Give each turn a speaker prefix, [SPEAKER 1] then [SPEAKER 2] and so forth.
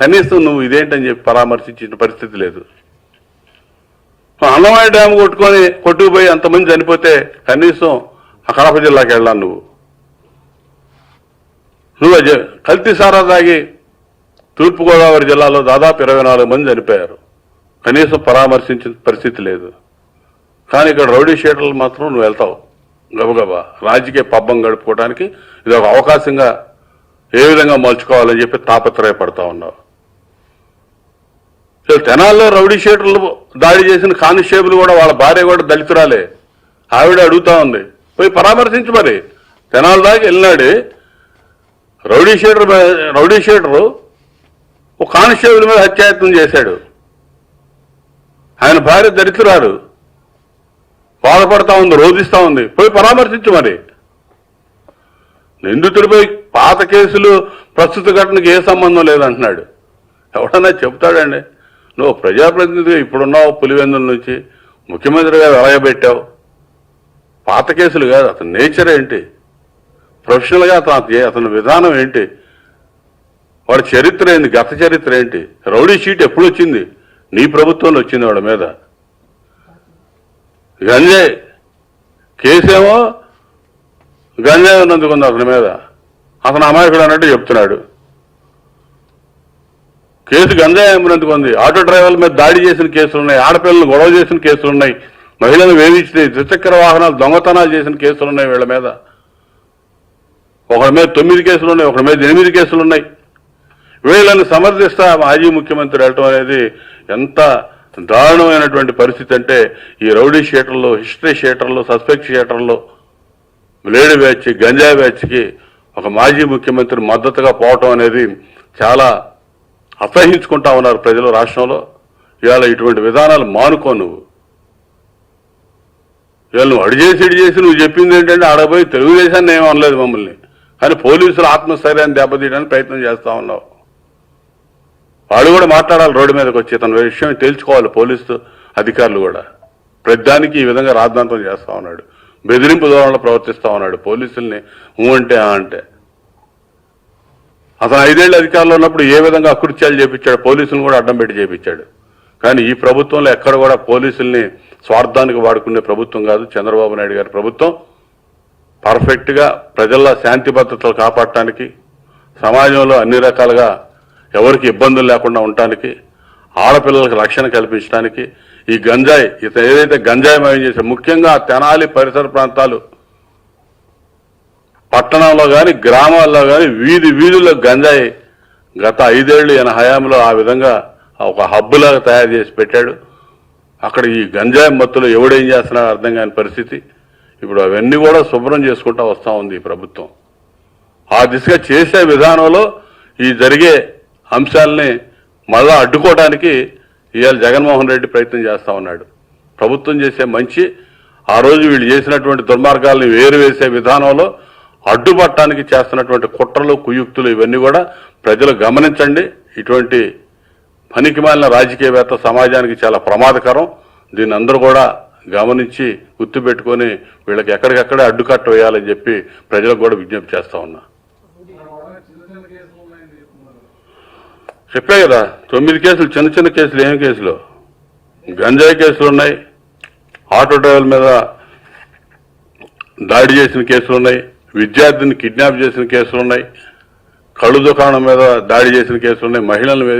[SPEAKER 1] కనీసం నువ్వు ఇదేంటని చెప్పి పరామర్శించిన పరిస్థితి లేదు. అన్నమయ్య డ్యామ్ కొట్టుకుపోయి అంతమంది చనిపోతే కనీసం కడప జిల్లాకి వెళ్ళాను నువ్వు కల్తీ సారా తాగి తూర్పుగోదావరి జిల్లాలో దాదాపు 24 మంది చనిపోయారు. కనీసం పరామర్శించిన పరిస్థితి లేదు. కానీ ఇక్కడ రౌడీ షీటర్లు మాత్రం నువ్వు వెళ్తావు గబగబా రాజకీయ పబ్బం గడుపుకోవడానికి ఇది ఒక అవకాశంగా ఏ విధంగా మలుచుకోవాలని చెప్పి తాపత్రయపడతా ఉన్నావు. తెనాల్లో రౌడీ షీటర్లు దాడి చేసిన కానిస్టేబుల్ కూడా వాళ్ళ భార్య కూడా దళితురాలే. ఆవిడ అడుగుతా ఉంది, పోయి పరామర్శించి మరి. తెనాల దాకా వెళ్ళినాడు రౌడీ షీటరు ఒక కానిస్టేబుల్ మీద హత్యాయత్నం చేశాడు. ఆయన భార్య దళితురాలు బాధపడతా ఉంది, రోధిస్తా ఉంది, పోయి పరామర్శించు మరి. నిందితుడిపై పాత కేసులు ప్రస్తుత ఘటనకు ఏ సంబంధం లేదంటున్నాడు. ఎవడన్నా చెప్తాడండి? నువ్వు ప్రజాప్రతినిధిగా ఇప్పుడున్నావు, పులివెందుల నుంచి ముఖ్యమంత్రిగా వెలగబెట్టావు. పాత కేసులు కాదు, అతని నేచర్ ఏంటి, ప్రొఫెషనల్గా అతని విధానం ఏంటి, వాడి చరిత్ర ఏంటి, గత చరిత్ర ఏంటి, రౌడీ షీట్ ఎప్పుడు వచ్చింది? నీ ప్రభుత్వంలో వచ్చింది వాడి మీద. గంజాయి కేసేమో గంజాయి ఉన్నందుకుంది అతని మీద. అతను అమాయకుడు అన్నట్టు చెప్తున్నాడు. కేసు గంజాయి అమ్మినందుకు ఉంది. ఆటో డ్రైవర్ల మీద దాడి చేసిన కేసులు ఉన్నాయి, ఆడపిల్లలు గొడవ చేసిన కేసులు ఉన్నాయి, మహిళలను వేధించి ద్విచక్ర వాహనాలు దొంగతనాలు చేసిన కేసులు ఉన్నాయి. వీళ్ళ మీద ఒకరి మీద 9 కేసులు ఉన్నాయి, ఒకరి మీద 8 కేసులు ఉన్నాయి. వీళ్ళని సమర్థిస్తా మాజీ ముఖ్యమంత్రి వెళ్ళటం అనేది ఎంత దారుణమైనటువంటి పరిస్థితి అంటే, ఈ రౌడీ షీటర్లు, హిస్టరీ షీటర్లు, సస్పెక్ట్ షీటర్లు, బ్లేడ్ బ్యాచ్, గంజాయి బ్యాచ్కి ఒక మాజీ ముఖ్యమంత్రి మద్దతుగా పోవటం అనేది చాలా అసహించుకుంటా ఉన్నారు ప్రజలు రాష్ట్రంలో. ఇవాళ ఇటువంటి విధానాలు మానుకో నువ్వు. ఇవాళ నువ్వు ఇడి చేసి నువ్వు చెప్పింది ఏంటంటే ఆడపోయి తెలుగుదేశాన్ని ఏమీ అనలేదు మమ్మల్ని, కానీ పోలీసులు ఆత్మస్థైర్యాన్ని దెబ్బతీయడానికి ప్రయత్నం చేస్తా ఉన్నావు. వాడు కూడా మాట్లాడాలి, రోడ్డు మీదకి వచ్చి తన విషయం తెలుసుకోవాలి. పోలీసు అధికారులు కూడా ప్రతిదానికి ఈ విధంగా రాద్ధాంతం చేస్తా ఉన్నాడు, బెదిరింపు ధోరణిలో ప్రవర్తిస్తా ఉన్నాడు. పోలీసుల్ని అంటే అంటే అతను 5 ఏళ్ల అధికారంలో ఉన్నప్పుడు ఏ విధంగా అకృత్యాలు చేపించాడు, పోలీసులను కూడా అడ్డం పెట్టి చేపించాడు. కానీ ఈ ప్రభుత్వంలో ఎక్కడ కూడా పోలీసుల్ని స్వార్థానికి వాడుకునే ప్రభుత్వం కాదు చంద్రబాబు నాయుడు గారి ప్రభుత్వం. పర్ఫెక్ట్గా ప్రజల శాంతి భద్రతలు కాపాడటానికి, సమాజంలో అన్ని రకాలుగా ఎవరికి ఇబ్బందులు లేకుండా ఉండటానికి, ఆడపిల్లలకు రక్షణ కల్పించడానికి ఈ గంజాయి ఏదైతే గంజాయి మయం చేసే ముఖ్యంగా తెనాలి పరిసర ప్రాంతాలు, పట్టణంలో కానీ గ్రామాల్లో కానీ వీధుల్లో గంజాయి గత 5 ఏళ్ళు ఈయన హయాంలో ఆ విధంగా ఒక హబ్బులాగా తయారు చేసి పెట్టాడు. అక్కడ ఈ గంజాయి మత్తులో ఎవడేం చేస్తున్నాడో అర్థం కాని పరిస్థితి. ఇప్పుడు అవన్నీ కూడా శుభ్రం చేసుకుంటూ వస్తూ ఉంది ఈ ప్రభుత్వం. ఆ దిశగా చేసే విధానంలో ఈ జరిగే అంశాలని మళ్ళా అడ్డుకోవడానికి ఇవాళ జగన్మోహన్ రెడ్డి ప్రయత్నం చేస్తా ఉన్నాడు. ప్రభుత్వం చేసే మంచి, ఆ రోజు వీళ్ళు చేసినటువంటి దుర్మార్గాల్ని వేరువేసే విధానంలో అడ్డుపట్టడానికి చేస్తున్నటువంటి కుట్రలు, కుయుక్తులు ఇవన్నీ కూడా ప్రజలు గమనించండి. ఇటువంటి పనికిమాలిన రాజకీయవేత్త సమాజానికి చాలా ప్రమాదకరం. దీన్ని అందరూ కూడా గమనించి గుర్తుపెట్టుకొని వీళ్ళకి ఎక్కడికక్కడే అడ్డుకట్ట వేయాలని చెప్పి ప్రజలకు కూడా విజ్ఞప్తి చేస్తా ఉన్నా. చెప్పే కదా 9 కేసులు, చిన్న కేసులు. ఏం కేసులు? గంజాయి కేసులు ఉన్నాయి, ఆటో డ్రైవర్ల మీద దాడి చేసిన కేసులు ఉన్నాయి, విద్యార్థిని కిడ్నాప్ చేసిన కేసులు ఉన్నాయి, కళ్ళు దుకాణం మీద దాడి చేసిన కేసులు ఉన్నాయి, మహిళల మీద